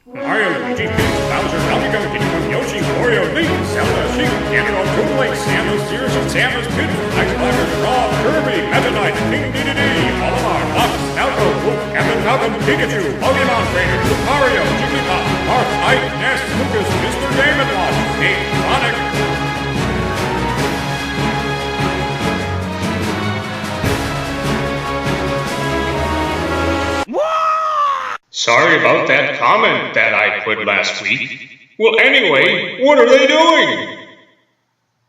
Mario, Luigi, Peach, Bowser, Donkey Kong, Diddy Kong, Yoshi, Wario, Link, Zelda, Sheik, Ganondorf, Toonlink, Samus, Sears, Samus, Pit, Ice Climber, Rob, Kirby, Meta Knight, King Dedede, Olimar, Fox, Falco, Wolf, Captain Falcon, Pikachu, Pokemon Trainer, Lucario, Jigglypuff, Marth, Ike, Ness, Lucas, Mr. Game & Watch, Kate, Sonic. Sorry about that comment that I put last week. Well, anyway, what are they doing?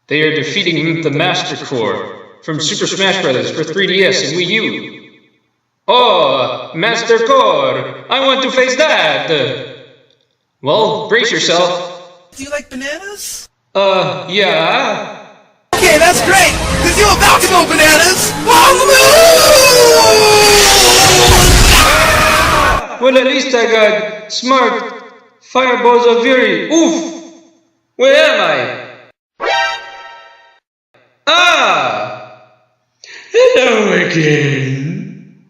They are defeating the Master Core from Super Smash Bros. For 3DS and Wii U. Oh, Master Core! I want to face that! Well, brace yourself. Do you like bananas? Yeah. Okay, that's great! Cause you're about to go bananas! Well, at least I got smart fireballs of fury. Oof! Where am I? Ah! Hello again.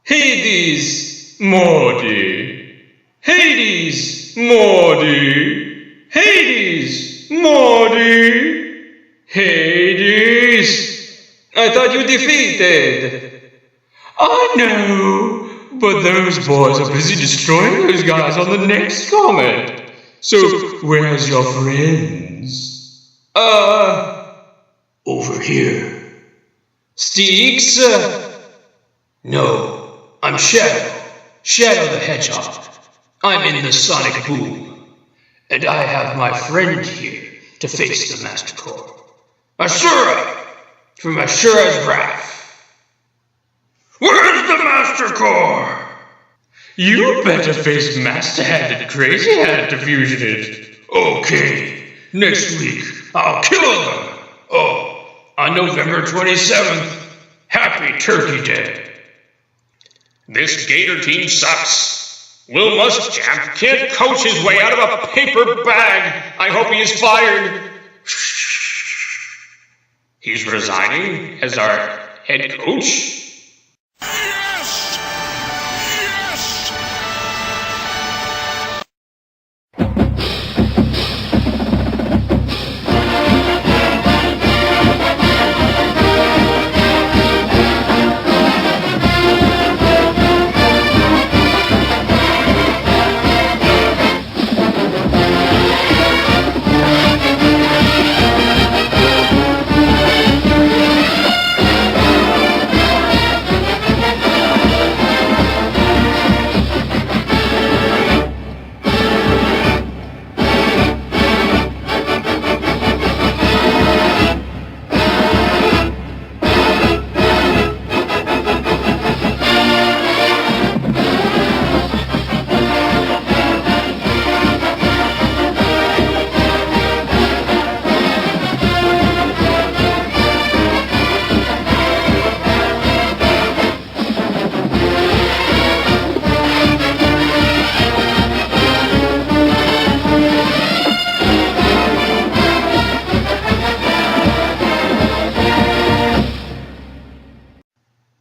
Hades, Morty. Hades, Morty. Hades, Morty. Hades. I thought you defeated. I know. But those boys are busy destroying those guys on the next comment. So, where's your friends? Over here. Steaks? No, I'm Shadow. Shadow the Hedgehog. I'm in the Sonic Boom. And I have my friend here to face the Master Core. Ashura! From Ashura's Wrath. Where's the Master Core? You better face Master Hand and Crazy Hand to fusion it. Okay, next week I'll kill them. Oh, on November 27th, Happy Turkey Day. This Gator team sucks. Will Muschamp can't coach his way out of a paper bag. I hope he is fired. He's resigning as our head coach?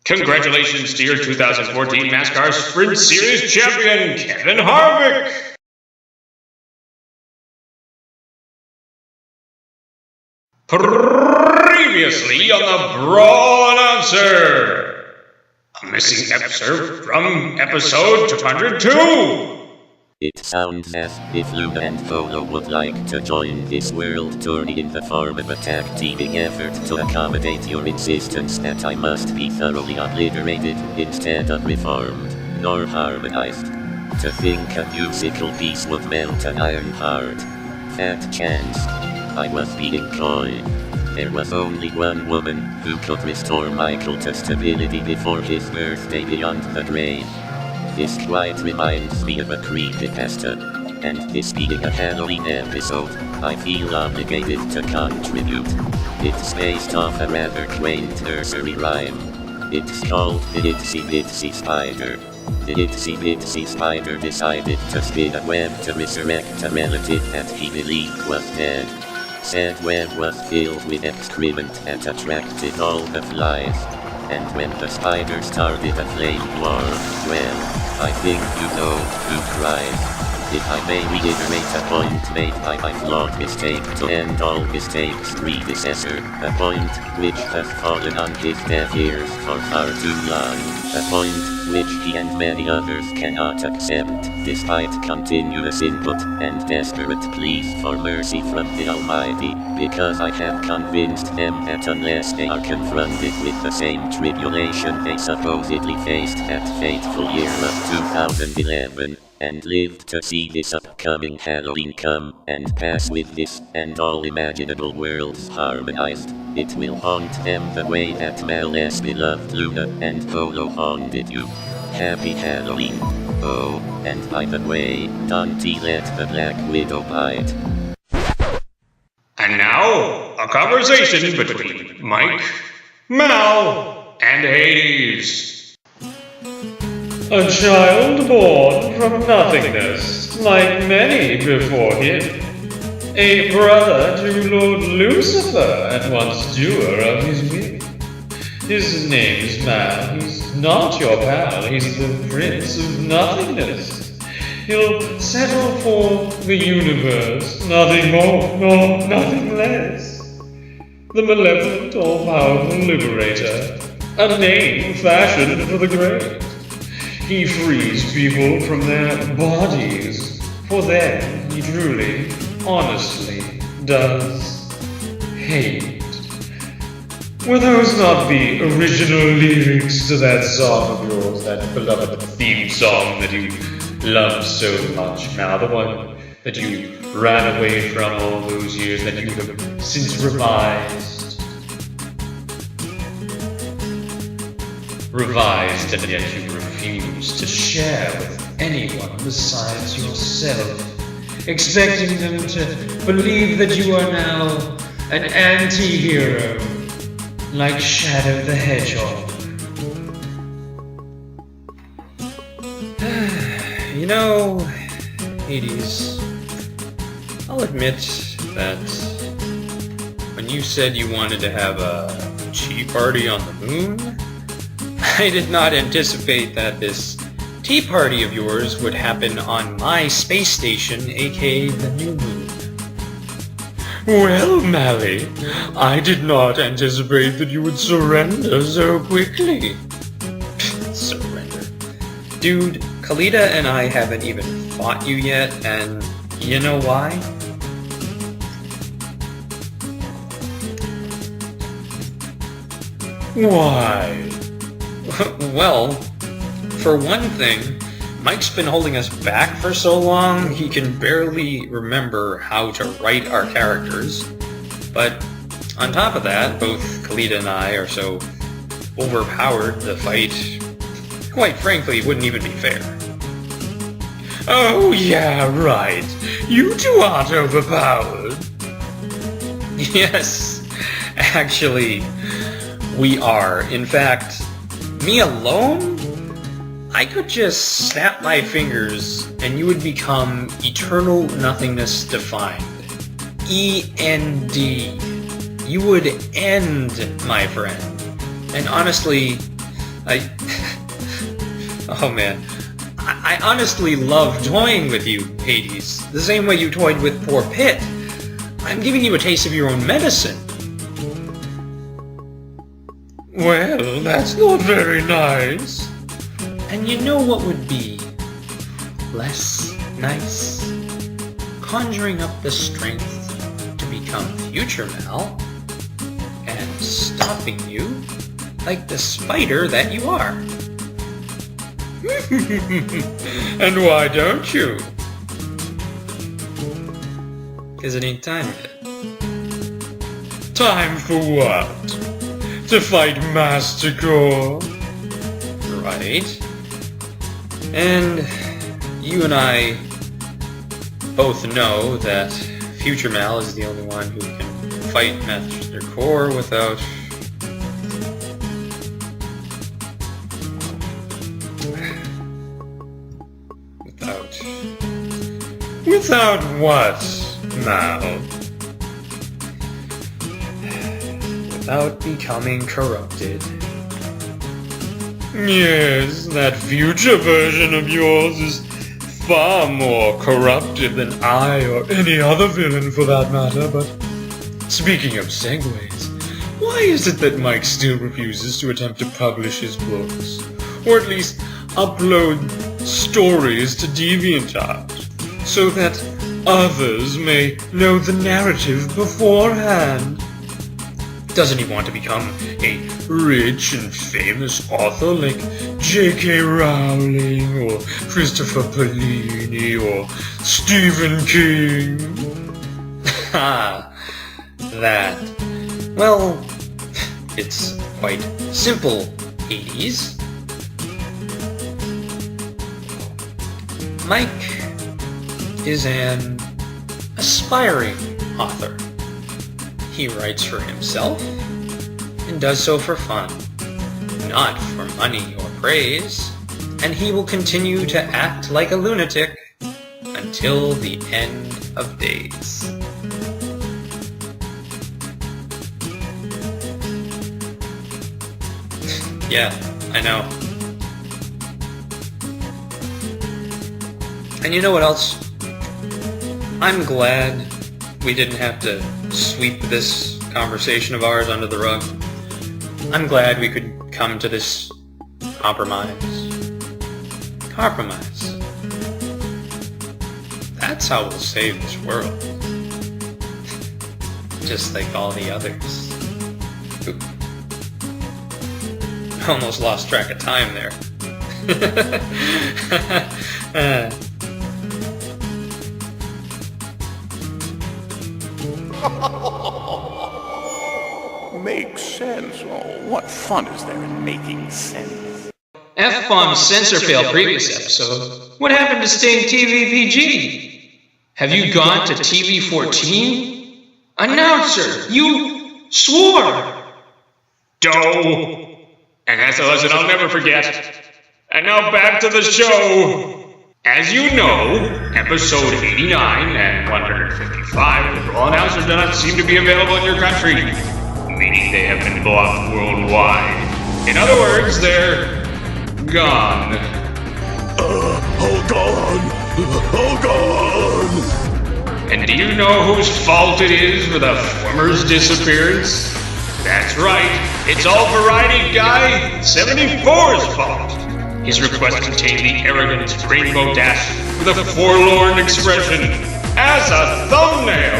Congratulations to your 2014 NASCAR Sprint Series champion, Kevin Harvick! Previously on the Brawl Announcer! A missing episode from episode 202! It sounds as if Luna and Polo would like to join this world tourney in the form of a tag-teaming effort to accommodate your insistence that I must be thoroughly obliterated instead of reformed, nor harmonized. To think a musical piece would melt an iron heart. Fat chance. I was being coy. There was only one woman who could restore Michael to stability before his birthday beyond the grave. This quite reminds me of a creepypasta, and this being a Halloween episode, I feel obligated to contribute. It's based off a rather quaint nursery rhyme. It's called The Itsy Bitsy Spider. The Itsy Bitsy Spider decided to spin a web to resurrect a relative that he believed was dead. Said web was filled with excrement that attracted all the flies. And when the spider started a flame war, well, I think you know who cries. If I may reiterate a point made by my flawed mistake to end all mistakes predecessor, a point which has fallen on his deaf ears for far too long, a point which he and many others cannot accept, despite continuous input and desperate pleas for mercy from the Almighty, because I have convinced them that unless they are confronted with the same tribulation they supposedly faced that fateful year of 2011, and lived to see this upcoming Halloween come and pass with this and all imaginable worlds harmonized, it will haunt them the way that Mal's beloved Luna and Polo haunted you. Happy Halloween. Oh, and by the way, don't let the Black Widow bite. And now, a conversation between Mike, Mal, and Hades. A child born from nothingness, like many before him. A brother to Lord Lucifer, and once doer of his will. His name's Mal, he's not your pal, he's the prince of nothingness. He'll settle for the universe, nothing more nor nothing less. The malevolent, all-powerful liberator, a name fashioned for the great. He frees people from their bodies. For them, he truly, honestly does hate. Were those not the original lyrics to that song of yours, that beloved theme song that you loved so much, Mal, the one that you ran away from all those years, that you have since revised? Revised, and yet you refuse to share with anyone besides yourself, expecting them to believe that you are now an anti-hero, like Shadow the Hedgehog. You know, Hades, I'll admit that when you said you wanted to have a tea party on the moon, I did not anticipate that this tea party of yours would happen on my space station, aka the New Moon. Well, Mally, I did not anticipate that you would surrender so quickly. Surrender? Dude, Khalida and I haven't even fought you yet, and you know why? Why? Well, for one thing, Mike's been holding us back for so long, he can barely remember how to write our characters. But on top of that, both Khalida and I are so overpowered, the fight, quite frankly, wouldn't even be fair. Oh yeah, right. You two aren't overpowered. Yes, actually, we are. In fact, me alone? I could just snap my fingers and you would become Eternal Nothingness Defined. END. You would end, my friend. And honestly, oh man. I honestly love toying with you, Hades. The same way you toyed with poor Pit. I'm giving you a taste of your own medicine. Well, that's not very nice. And you know what would be less nice? Conjuring up the strength to become Future Mal and stopping you like the spider that you are. And why don't you? 'Cause it ain't time yet. Time for what? To fight Master Core? Right. And you and I both know that Future Mal is the only one who can fight Master Core without... Without what, Mal? Without becoming corrupted. Yes, that future version of yours is far more corruptive than I or any other villain for that matter, but speaking of segues, why is it that Mike still refuses to attempt to publish his books? Or at least upload stories to DeviantArt, so that others may know the narrative beforehand? Doesn't he want to become a rich and famous author like J.K. Rowling or Christopher Paolini or Stephen King? Ha! That. Well, it's quite simple, Hades. Mike is an aspiring author. He writes for himself and does so for fun, not for money or praise, and he will continue to act like a lunatic until the end of days. Yeah, I know. And you know what else? I'm glad we didn't have to sweep this conversation of ours under the rug. I'm glad we could come to this compromise. Compromise. That's how we'll save this world. Just like all the others. Oop. Almost lost track of time there. Makes sense. Oh, what fun is there in making sense? F-bomb censor fail previous episode. What happened to staying TVPG? Have you gone to TV14? Announcer, you swore! Doe! And that's a lesson I'll never forget. And now back to the show! As you know, episode 89 and 155 of the Brawl Announcer do not seem to be available in your country, meaning they have been blocked worldwide. In other words, they're gone. Oh God! And do you know whose fault it is for the former's disappearance? That's right, it's all Variety Guy 74's fault. His request contained the arrogant Rainbow Dash with a forlorn expression as a thumbnail.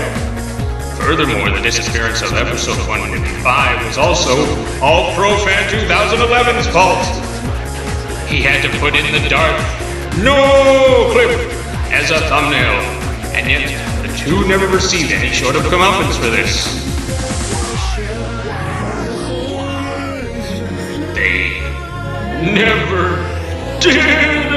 Furthermore, the disappearance of episode 155 was also All Pro Fan 2011's fault. He had to put in the dark "No" clip as a thumbnail, and yet the two never received any short of comeuppance for this. They never did!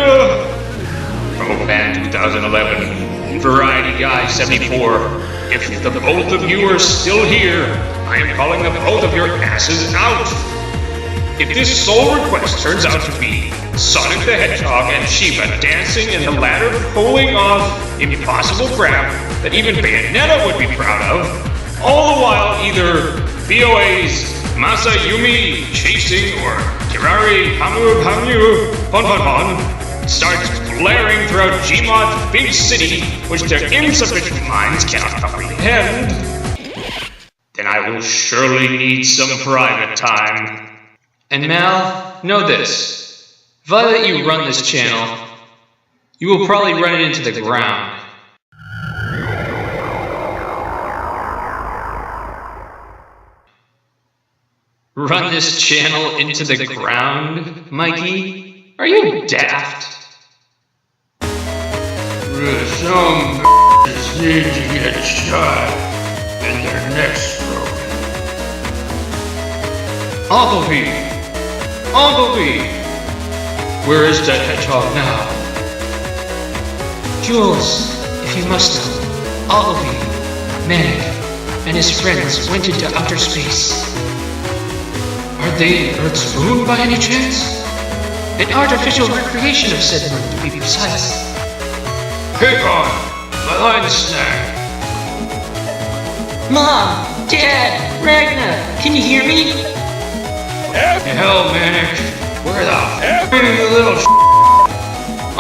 Pro Fan 2011, Variety Guy 74. If the both of you are still here, I am calling the both of your asses out. If this sole request turns out to be Sonic the Hedgehog and Shiva dancing and the latter pulling off impossible crap that even Bayonetta would be proud of, all the while either BOA's Masayumi chasing or Kirari Hamu Pon Pon Pon starts blaring throughout Gmod's big city, which their insufficient minds cannot comprehend, then I will surely need some private time. And Mal, know this. If I let you run this channel, you will probably run it into the ground. Run this channel into the ground, Mikey? Are you daft? Some need to get shot in their next throat. Ogilvy! Where is that hedgehog now? Jules, if you must know, Ogilvy, Manic, and his friends went into outer space. Are they Earth's moon by any chance? An artificial recreation of said moon, to be precise. Pick on! My line's snagged. Mom! Dad! Ragnar! Can you hear me? Hell, Manic! Where the f*** are you little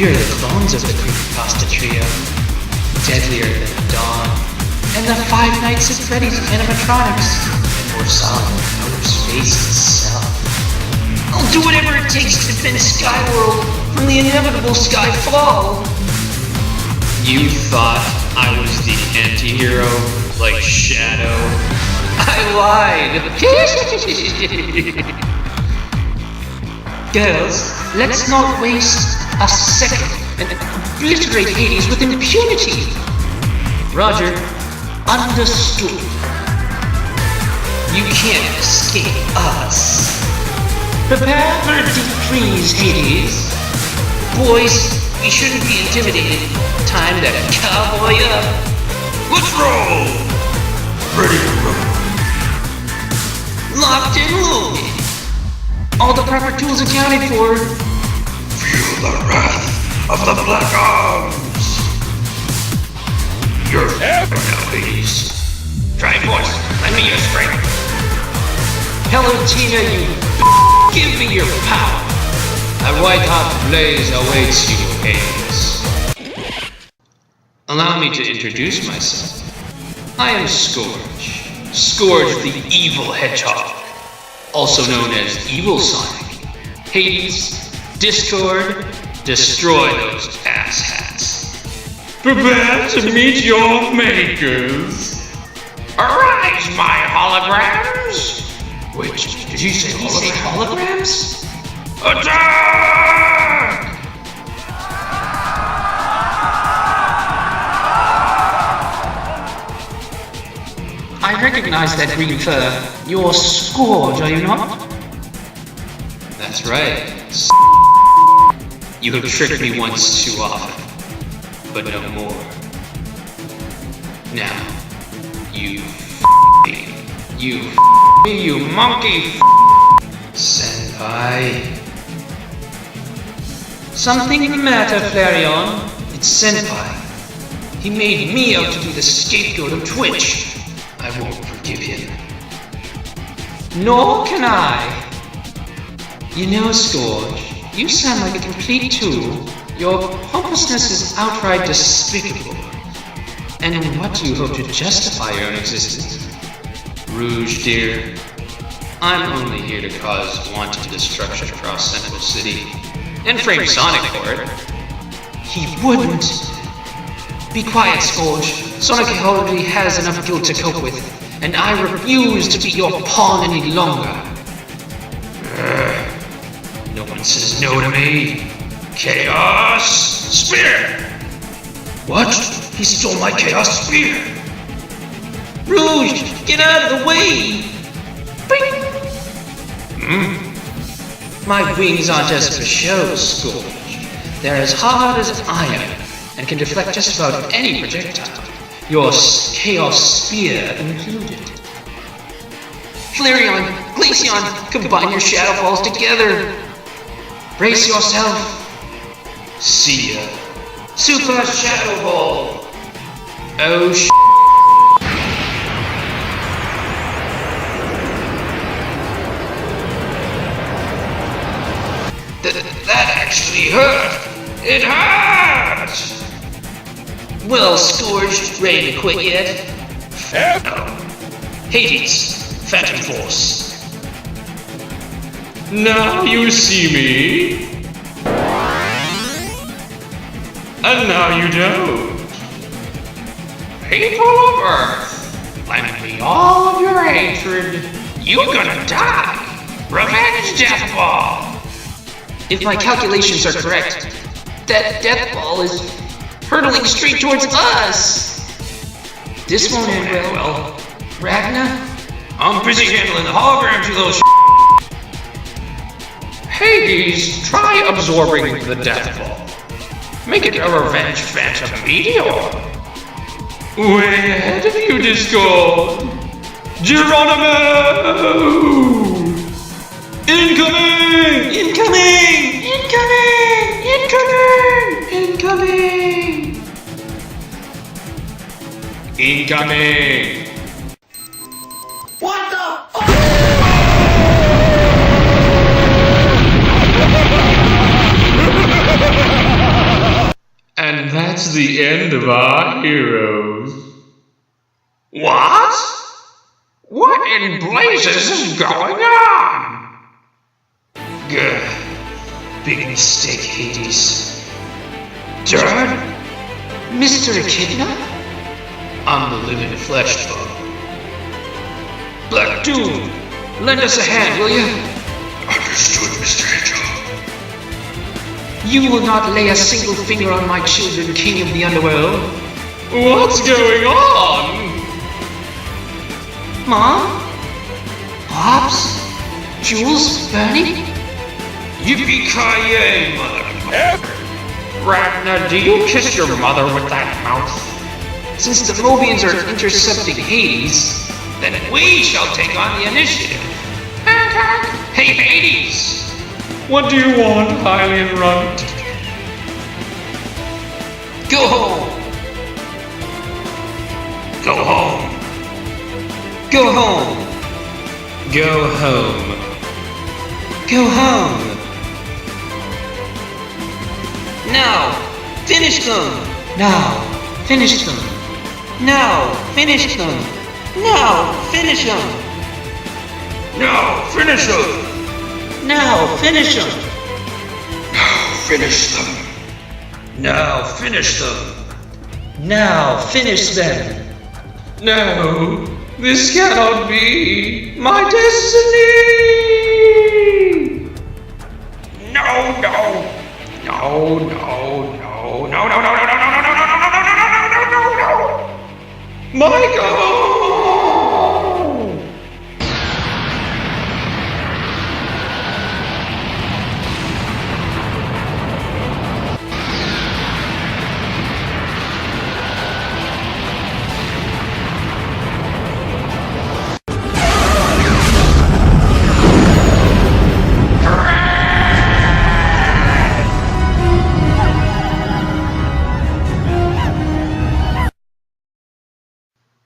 We are the clones of the creepypasta trio, deadlier than dawn, and the Five Nights at Freddy's animatronics, and more solid than outer space itself. I'll do whatever it takes to defend Skyworld from the inevitable Skyfall. You thought I was the anti-hero, like Shadow? I lied. Girls, let's not waste a second and obliterate Hades with impunity. Roger, understood. You can't escape us. Prepare for a deep freeze, Hades. Boys, we shouldn't be intimidated. Time to cowboy up. Let's roll! Ready to roll. Locked and loaded. All the proper tools accounted for. Feel the wrath of the Black Arms. You're now, Hades. Triforce, lend me your strength. Hello, Tina, you give me your power. A white-hot blaze awaits you, Hades. Allow me to introduce myself. I am Scourge. Scourge the Evil Hedgehog, also known as Evil Sonic. Hades, Discord, destroy those asshats. Prepare to meet your makers. Arise, my holograms! Wait, did you say holograms? Attack! I recognize that green fur. You're Scourge, are you not? That's right. You have tricked me once too often, but no more. Now, you monkey Senpai. Something the matter, Flareon? It's Senpai. He made me out to be the scapegoat of Twitch. I won't forgive him. Nor can I. You know, Scourge, you sound like a complete tool. Your pompousness is outright despicable. And in what do you hope to justify your own existence? Rouge, dear, I'm only here to cause wanton destruction across Central City. And frame Sonic for it. He wouldn't. Be quiet, Scourge. Sonic already has enough guilt to cope with, and I refuse to be your pawn any longer. No one says no to me. Chaos Spear! What? He stole my Chaos Spear! Rouge, get out of the way! Bing! My wings aren't just for show, Scourge. They're as hard as iron and can deflect just about any projectile, your Chaos Spear included. Flareon, Glaceon, combine your shadow balls together. Brace yourself. See ya. Super Shadow Ball. Oh That actually hurt! It hurt! Well, Scourge, ready to quit yet? No. Hades, Phantom Force. Now you see me. And now you don't. People of Earth, lend me all of your hatred. You're gonna die. Revenge Death Ball. If my calculations are correct, that Death Ball is hurtling straight towards us. This won't end well. Ragna? I'm busy handling the holograms, you little Hades, try absorbing the Death Ball. Make it a Revenge Phantom Meteor. Way ahead of you, Discord. Geronimo! Incoming! Incoming! Incoming! Incoming! Incoming! Incoming! What the f- And that's the end of our heroes. What? What in blazes is going on? Gah. Big mistake, Hades. Dad? Mr. Echidna? I'm the living flesh bug. Black Doom, lend us a hand, will you? Understood, Mr. Hedgehog. You will not lay a single finger on my children, King of the Underworld. What's going on? Mom? Pops? Jules? Bernie? Yippee-ki-yay, mother. Ragnar, do you kiss your mother with that mouth? Since the Mobians are intercepting Hades, Then we shall take on the initiative. Hey, Hades! What do you want, Hylian Runt? go home! Go home. Go home! Go home. Go home! Now! Finish them! Now! Finish them! Now! Finish them! Now! Finish them! Now, finish him! Now! Finish them! Now finish them. Now, finish them! Now! Finish them! No, this cannot be my destiny! No, no! No, no, no, no, no, no, no, no, no, no, no, no, no, no, no, no, no! My God!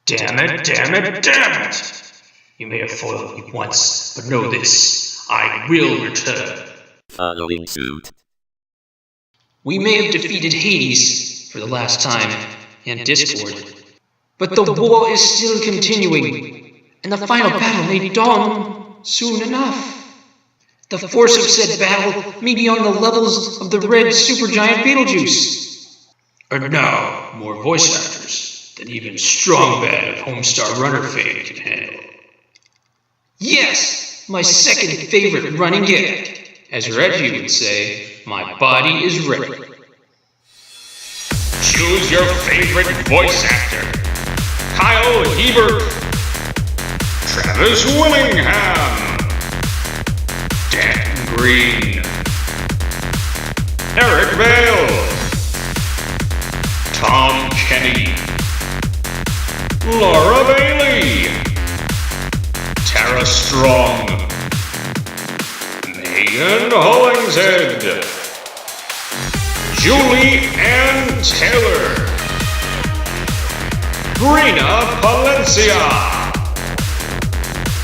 Damn it, damn it, damn it! You may have foiled me once, but know this, I will return. Following suit. We may have defeated Hades for the last time, and Discord, but the war is still continuing, and the final battle may dawn soon enough. The force of said battle may be on the levels of the red supergiant Beetlejuice. And now, more voice actors than even Strong Bad of Homestar Runner fame can handle. Yes, my second favorite running gag. As Reggie would say, my body is ready. Choose your favorite voice actor. Kyle Hebert, Travis Willingham, Dan Green, Eric Vale, Tom Kenny, Laura Bailey, Tara Strong, Megan Hollingshead, Julie Ann Taylor, Brina Palencia,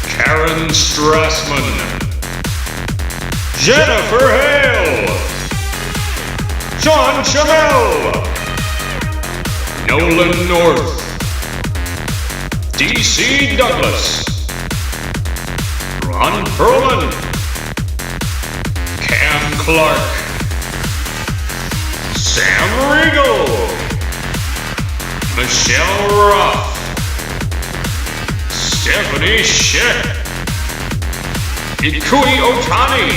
Karen Strassman, Jennifer Hale, John Chamel, Nolan North, DC Douglas, Ron Perlman, Cam Clark, Sam Riegel, Michelle Ruff, Stephanie Shett, Ikui Otani,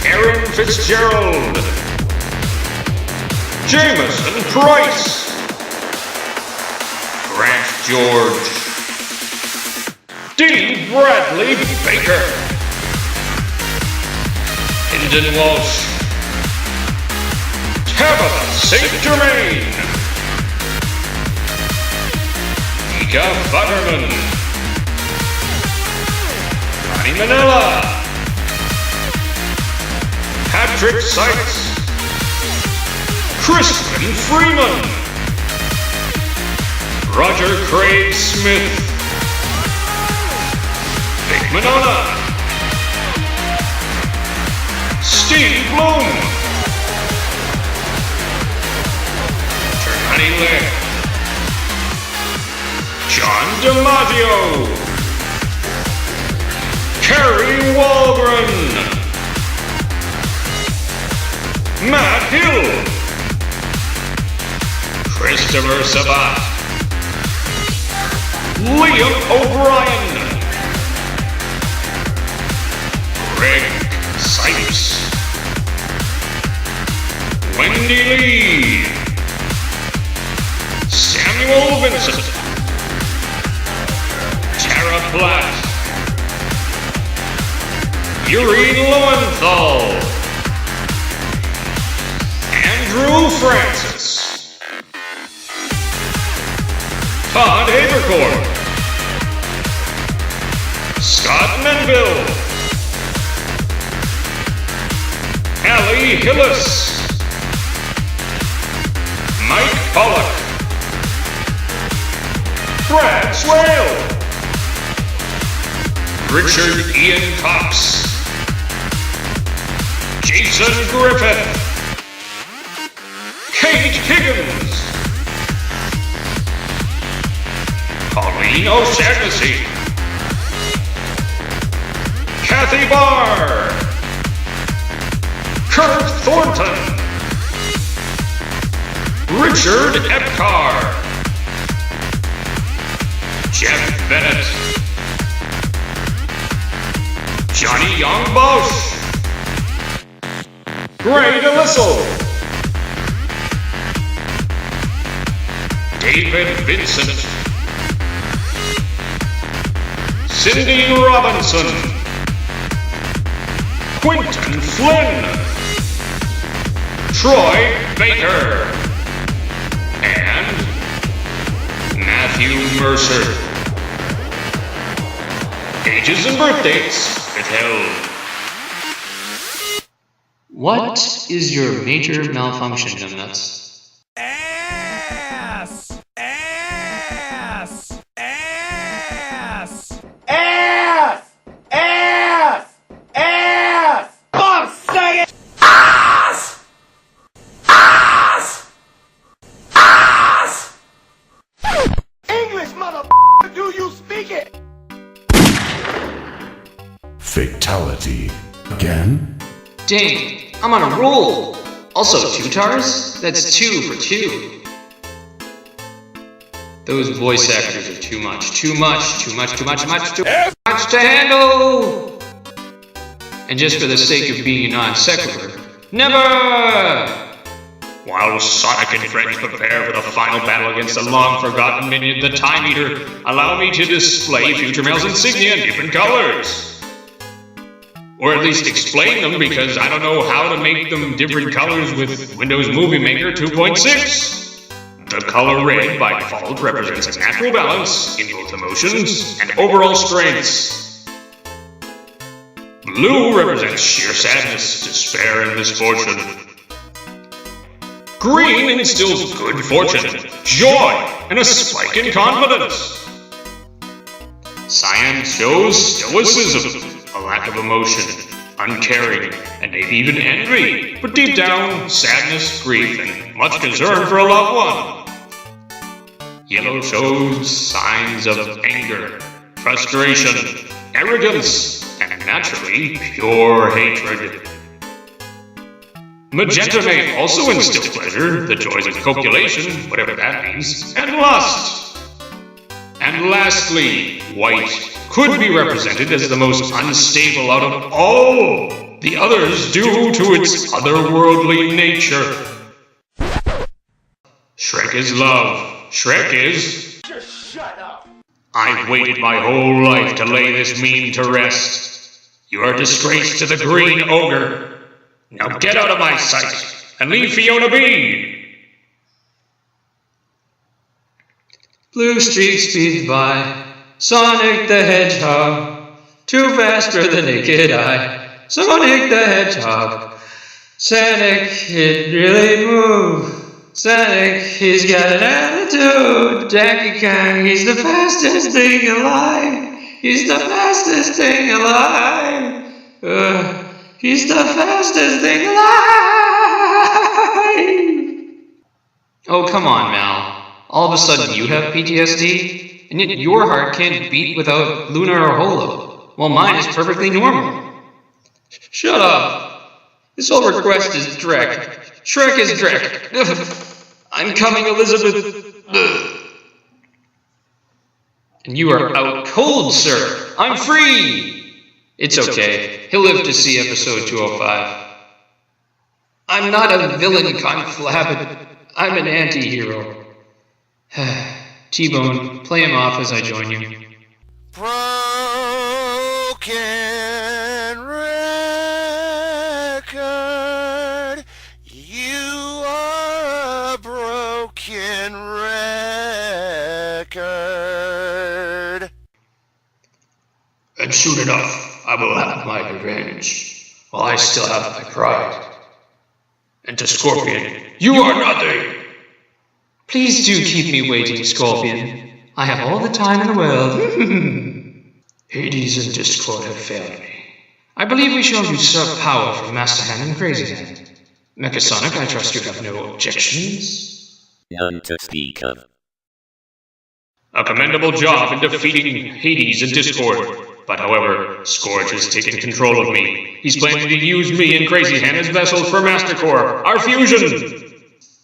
Aaron Fitzgerald, Jameson Price, Grant George, D. Bradley Baker, Lyndon Walsh, Tabitha St. Germain, Mika Futterman, Ronnie Manila, Patrick Sykes, Crispin Freeman, Roger Craig Smith, Vic Manona, Steve Bloom, DiMaggio, Kerry Walgren, Matt Hill, Christopher Sabat, Liam O'Brien, Greg Sipes, Wendy Lee, Samuel Vincent, Tara Platt, Yuri Lowenthal, Andrew Francis, Todd Habercorn, Scott Menville, Allie Hillis, Mike Pollock, Brad Swale, Richard Ian Cox, Jason Griffin, Kate Higgins, Pauline O'Shaughnessy, Kathy Barr, Kurt Thornton, Richard Epcar, Jeff Bennett, Johnny Young Bosch, Gray DeLissel, David Vincent, Cindy Robinson, Quentin Flynn, Troy Baker, and Matthew Mercer. Ages and birth dates withheld. What is your major malfunction, numbnuts? Ass! Ass! Ass! Ass! Ass! Ass! Bob, say it! Ass! Ass! Ass! English, motherfucker, do you speak it? Fatality. Again? Dang, I'm on a roll! Also, 2 tars? That's 2 for 2. Those voice actors are too much to handle! And just for the sake of being a non sequitur, never! While Sonic and friends prepare for the final battle against the long-forgotten minion, the Time Eater, allow me to display Future Mail's insignia in different colors. Or at least explain them, because I don't know how to make them different colors with Windows Movie Maker 2.6. The color red, by default, represents a natural balance in both emotions and overall strengths. Blue represents sheer sadness, despair, and misfortune. Green instills good fortune, joy, and a spike in confidence. Cyan shows stoicism, a lack of emotion, uncaring, and maybe even envy, but deep down, sadness, grief, and much concern for a loved one. Yellow shows signs of anger, frustration, arrogance, and naturally, pure hatred. Magenta may also instill pleasure, the joys of copulation, whatever that means, and lust. And lastly, white could be represented as the most unstable out of all the others due to its otherworldly nature. Shrek is love. Shrek is... Just shut up! I've waited my whole life to lay this meme to rest. You are a disgrace to the green ogre. Now get out of my sight and leave Fiona be. Blue streak speeds by, Sonic the Hedgehog, too fast for the naked eye. Sonic the Hedgehog, Sonic, it really move. Sonic, he's got an attitude. Donkey Kong, he's the fastest thing alive. He's the fastest thing alive. He's the fastest thing alive. Oh, come on, Mal. All of a sudden you have PTSD? and yet your heart can't beat without Lunar or Holo, while mine is perfectly normal. Shut up. This whole request is Drek. Shrek is Drek. I'm coming, Elizabeth. And you are out cold, sir. I'm free. It's okay. He'll live to see episode 205. I'm not a villain, conflab. I'm an anti-hero. T-Bone, play him off as I join you. Broken record. You are a broken record. And soon enough, I will have my revenge, while I still have my pride. And to Scorpion, you are nothing! Please do keep me waiting, Scorpion. I have all the time in the world. Hades and Discord have failed me. I believe we shall usurp power from Master Hand and Crazy Hand. Mechasonic, I trust you have no objections? None to speak of. A commendable job in defeating Hades and Discord. But however, Scourge has taken control of me. He's planning to use me and Crazy Hand as vessels for Mastercore, our fusion!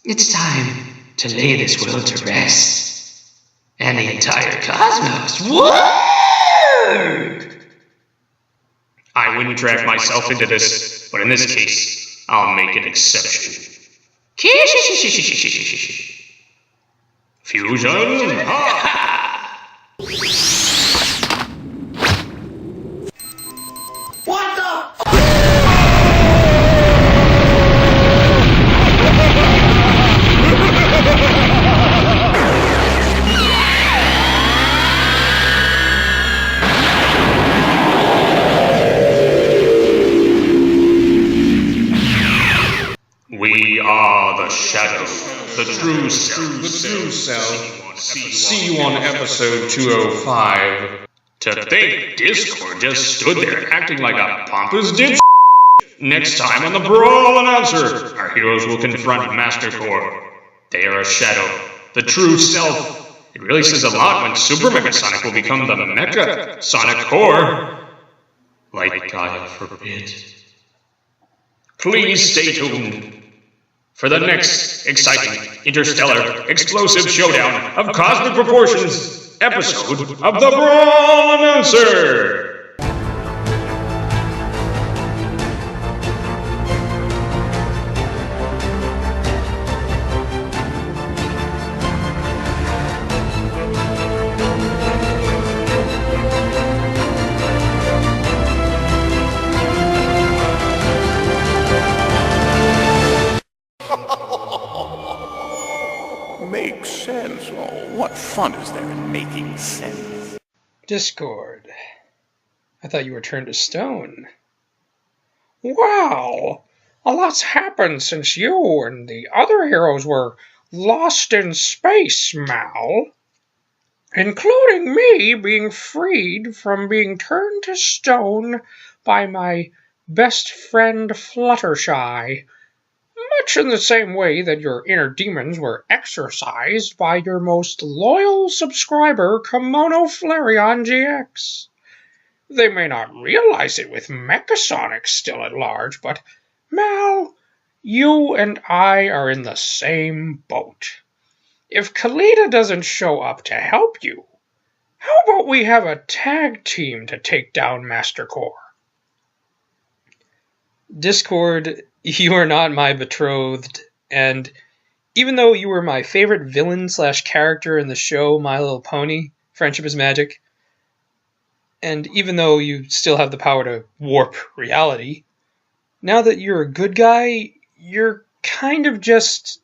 It's time to lay this world to rest. And the entire cosmos. Word! I wouldn't drag myself into this, but in this case, I'll make an exception. Fusion! Ha! What the? We are the Shadow, the true self. The true self. See you on episode 205. To think Discord just stood there acting like a pompous dipshit. Next time on the Brawl Announcer, our heroes will confront Mastercore. They are a shadow, the true self. It really says a lot when Super Mega Sonic will become the Mecha Sonic Core. Like God forbid. Please stay tuned for the next exciting, interstellar, explosive showdown of cosmic proportions episode of the Brawl Announcer! Makes sense. Oh, what fun is there in making sense? Discord. I thought you were turned to stone. Wow! A lot's happened since you and the other heroes were lost in space, Mal. Including me being freed from being turned to stone by my best friend Fluttershy. Much in the same way that your inner demons were exorcised by your most loyal subscriber, Kimono Flareon GX. They may not realize it with Mechasonic still at large, but Mal, you and I are in the same boat. If Kalita doesn't show up to help you, how about we have a tag team to take down Master Core? Discord, you are not my betrothed, and even though you were my favorite villain/character in the show My Little Pony, Friendship is Magic, and even though you still have the power to warp reality, now that you're a good guy, you're kind of just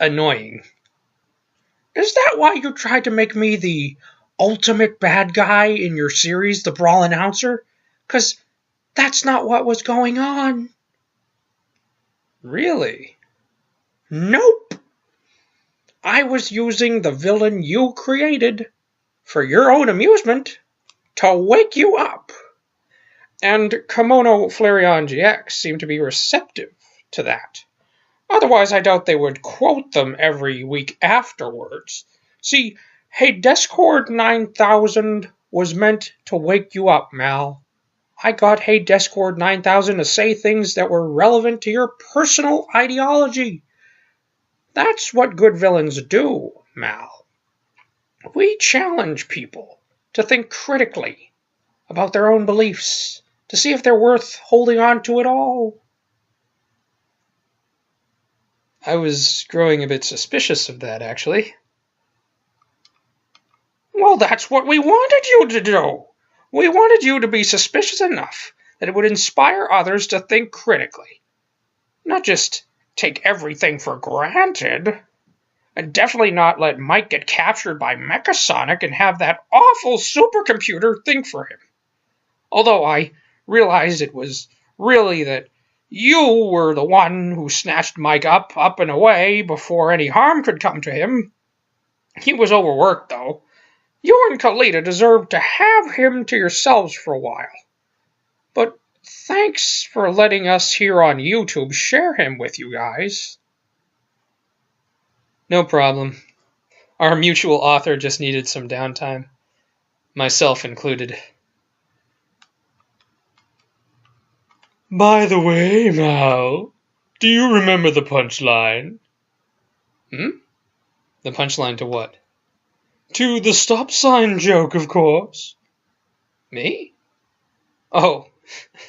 annoying. Is that why you tried to make me the ultimate bad guy in your series, The Brawl Announcer? 'Cause that's not what was going on. Really? Nope. I was using the villain you created for your own amusement to wake you up. And Kimono Flareon GX seemed to be receptive to that. Otherwise, I doubt they would quote them every week afterwards. See, Hey, Discord 9000 was meant to wake you up, Mal. I got Hey Discord 9000 to say things that were relevant to your personal ideology. That's what good villains do, Mal. We challenge people to think critically about their own beliefs, to see if they're worth holding on to at all. I was growing a bit suspicious of that, actually. Well, that's what we wanted you to do. We wanted you to be suspicious enough that it would inspire others to think critically. Not just take everything for granted. And definitely not let Mike get captured by Mechasonic and have that awful supercomputer think for him. Although I realized it was really that you were the one who snatched Mike up and away before any harm could come to him. He was overworked, though. You and Kalita deserved to have him to yourselves for a while. But thanks for letting us here on YouTube share him with you guys. No problem. Our mutual author just needed some downtime. Myself included. By the way, Mal, do you remember the punchline? The punchline to what? To the stop sign joke, of course. Me? Oh,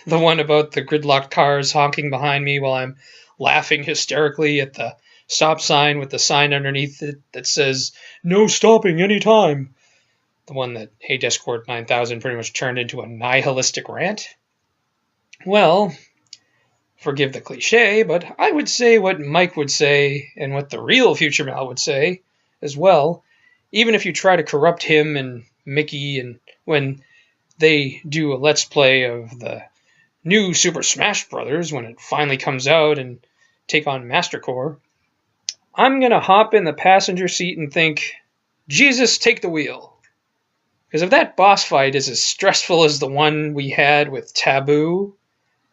the one about the gridlocked cars honking behind me while I'm laughing hysterically at the stop sign with the sign underneath it that says, no stopping anytime. The one that Hey Discord 9000 pretty much turned into a nihilistic rant. Well, forgive the cliche, but I would say what Mike would say and what the real Future Mal would say as well, even if you try to corrupt him and Mickey and when they do a Let's Play of the new Super Smash Bros. When it finally comes out and take on Master Core. I'm going to hop in the passenger seat and think, Jesus, take the wheel. Because if that boss fight is as stressful as the one we had with Taboo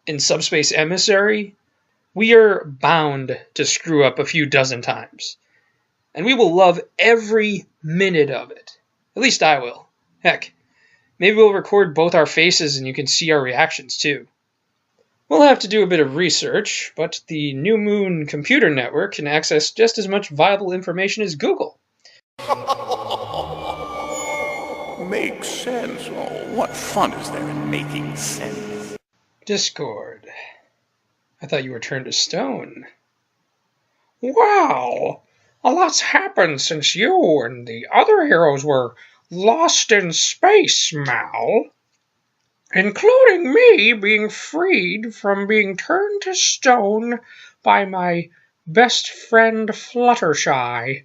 in Subspace Emissary, we are bound to screw up a few dozen times. And we will love every minute of it. At least I will. Heck, maybe we'll record both our faces and you can see our reactions too. We'll have to do a bit of research, but the New Moon Computer Network can access just as much viable information as Google. Makes sense. Oh, what fun is there in making sense? Discord. I thought you were turned to stone. Wow! A lot's happened since you and the other heroes were lost in space, Mal. Including me being freed from being turned to stone by my best friend Fluttershy,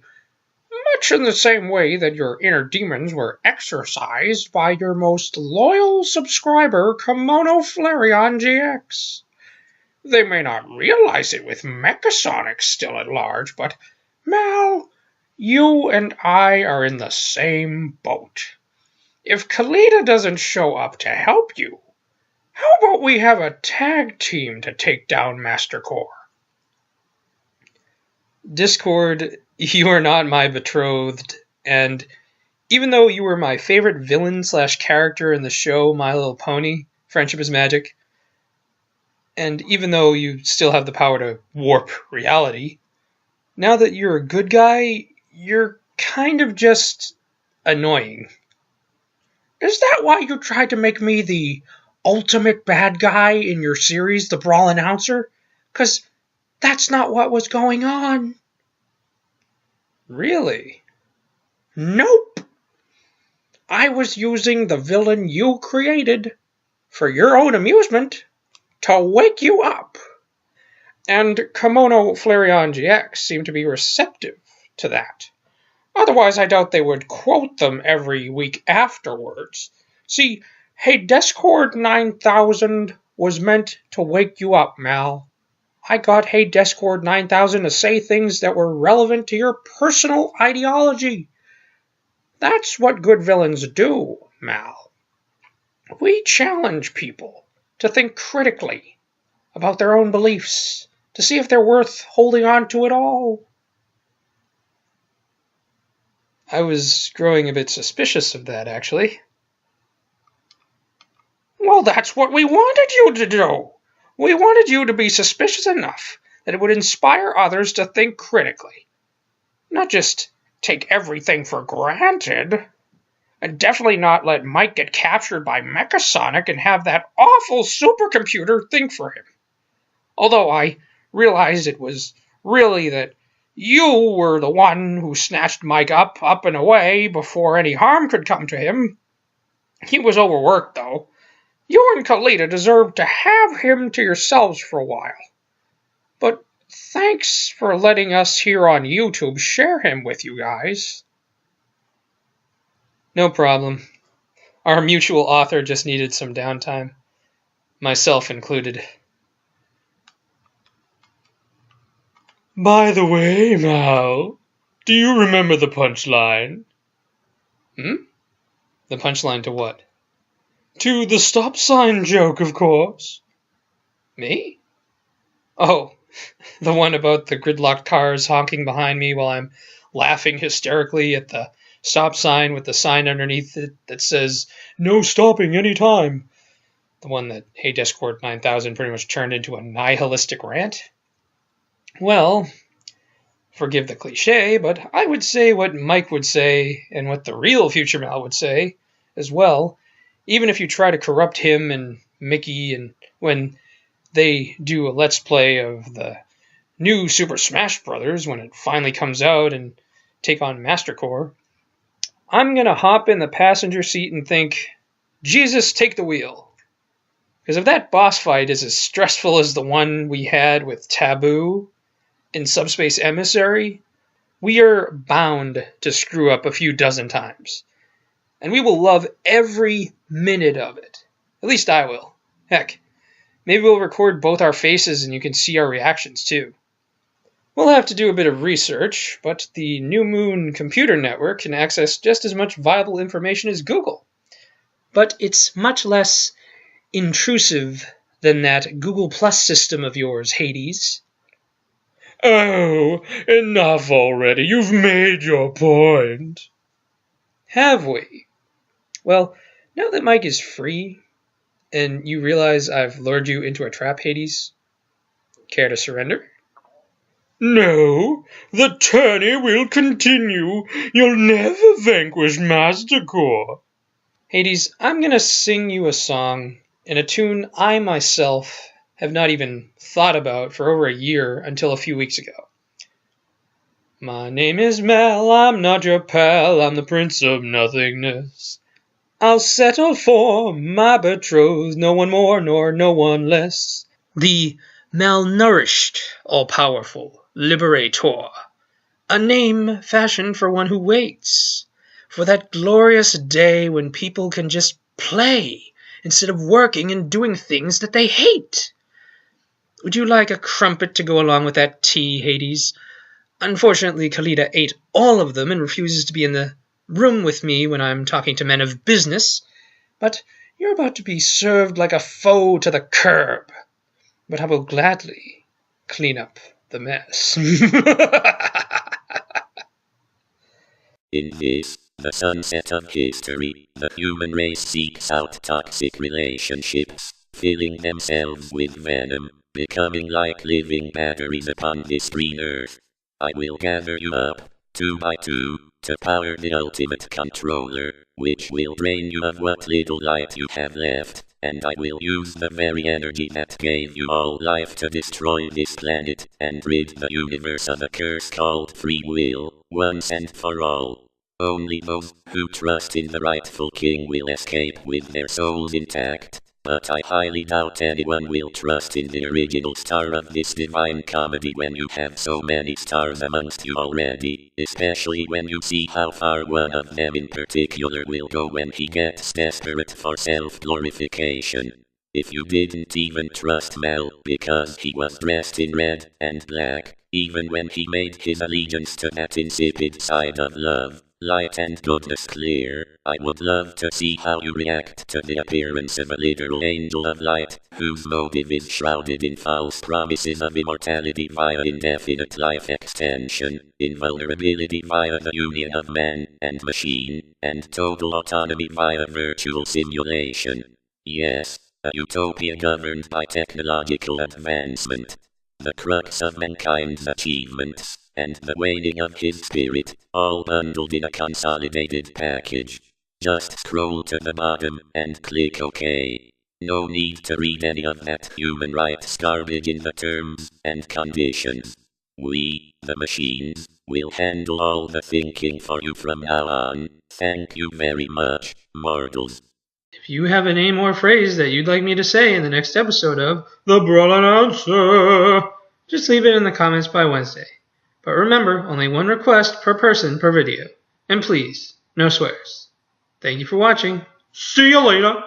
much in the same way that your inner demons were exorcised by your most loyal subscriber, Kimono Flareon GX. They may not realize it with Mechasonic still at large, but Mal, you and I are in the same boat. If Kalita doesn't show up to help you, how about we have a tag team to take down Master Core? Discord, you are not my betrothed, and even though you were my favorite villain/character in the show My Little Pony, Friendship is Magic, and even though you still have the power to warp reality, now that you're a good guy, you're kind of just annoying. Is that why you tried to make me the ultimate bad guy in your series, The Brawl Announcer? 'Cause that's not what was going on. Really? Nope. I was using the villain you created for your own amusement to wake you up. And Kimono Flareon GX seemed to be receptive to that. Otherwise, I doubt they would quote them every week afterwards. See, Hey Discord 9000 was meant to wake you up, Mal. I got Hey Discord 9000 to say things that were relevant to your personal ideology. That's what good villains do, Mal. We challenge people to think critically about their own beliefs, to see if they're worth holding on to at all. I was growing a bit suspicious of that, actually. Well, that's what we wanted you to do. We wanted you to be suspicious enough that it would inspire others to think critically. Not just take everything for granted. And definitely not let Mike get captured by Mechasonic and have that awful supercomputer think for him. Although I realized it was really that you were the one who snatched Mike up and away before any harm could come to him. He was overworked, though. You and Kalita deserved to have him to yourselves for a while. But thanks for letting us here on YouTube share him with you guys. No problem. Our mutual author just needed some downtime. Myself included. By the way, Mal, do you remember the punchline? The punchline to what? To the stop sign joke, of course. Me? Oh, the one about the gridlocked cars honking behind me while I'm laughing hysterically at the stop sign with the sign underneath it that says, "No stopping anytime." The one that Hey Discord 9000 pretty much turned into a nihilistic rant. Well, forgive the cliche, but I would say what Mike would say and what the real Future Mal would say as well, even if you try to corrupt him and Mickey and when they do a Let's Play of the new Super Smash Bros. When it finally comes out and take on Master Core. I'm going to hop in the passenger seat and think, Jesus, take the wheel. Because if that boss fight is as stressful as the one we had with Taboo in Subspace Emissary, we are bound to screw up a few dozen times. And we will love every minute of it. At least I will. Heck, maybe we'll record both our faces and you can see our reactions too. We'll have to do a bit of research, but the New Moon Computer Network can access just as much viable information as Google. But it's much less intrusive than that Google Plus system of yours, Hades. Oh, enough already. You've made your point. Have we? Well, now that Mike is free, and you realize I've lured you into a trap, Hades, care to surrender? No, the tourney will continue. You'll never vanquish Master Core. Hades, I'm going to sing you a song in a tune I myself have not even thought about for over a year until a few weeks ago. My name is Mel, I'm not your pal, I'm the Prince of Nothingness. I'll settle for my betrothed, no one more nor no one less. The malnourished, all-powerful Liberator, a name fashioned for one who waits for that glorious day when people can just play instead of working and doing things that they hate. Would you like a crumpet to go along with that tea, Hades? Unfortunately, Kalita ate all of them and refuses to be in the room with me when I'm talking to men of business, but you're about to be served like a foe to the curb. But I will gladly clean up the mess. In this, the sunset of history, the human race seeks out toxic relationships, filling themselves with venom, becoming like living batteries upon this green earth. I will gather you up, 2 by 2, to power the ultimate controller, which will drain you of what little light you have left, and I will use the very energy that gave you all life to destroy this planet, and rid the universe of a curse called free will, once and for all. Only those who trust in the rightful king will escape with their souls intact, but I highly doubt anyone will trust in the original star of this divine comedy when you have so many stars amongst you already, especially when you see how far one of them in particular will go when he gets desperate for self-glorification. If you didn't even trust Mel because he was dressed in red and black, even when he made his allegiance to that insipid side of love, light and goodness clear. I would love to see how you react to the appearance of a literal angel of light, whose motive is shrouded in false promises of immortality via indefinite life extension, invulnerability via the union of man and machine, and total autonomy via virtual simulation. Yes, a utopia governed by technological advancement. The crux of mankind's achievements, and the waning of his spirit, all bundled in a consolidated package. Just scroll to the bottom and click OK. No need to read any of that human rights garbage in the terms and conditions. We, the machines, will handle all the thinking for you from now on. Thank you very much, mortals. If you have a name or phrase that you'd like me to say in the next episode of The Brawl Announcer, just leave it in the comments by Wednesday. But remember, only one request per person per video. And please, no swears. Thank you for watching. See you later.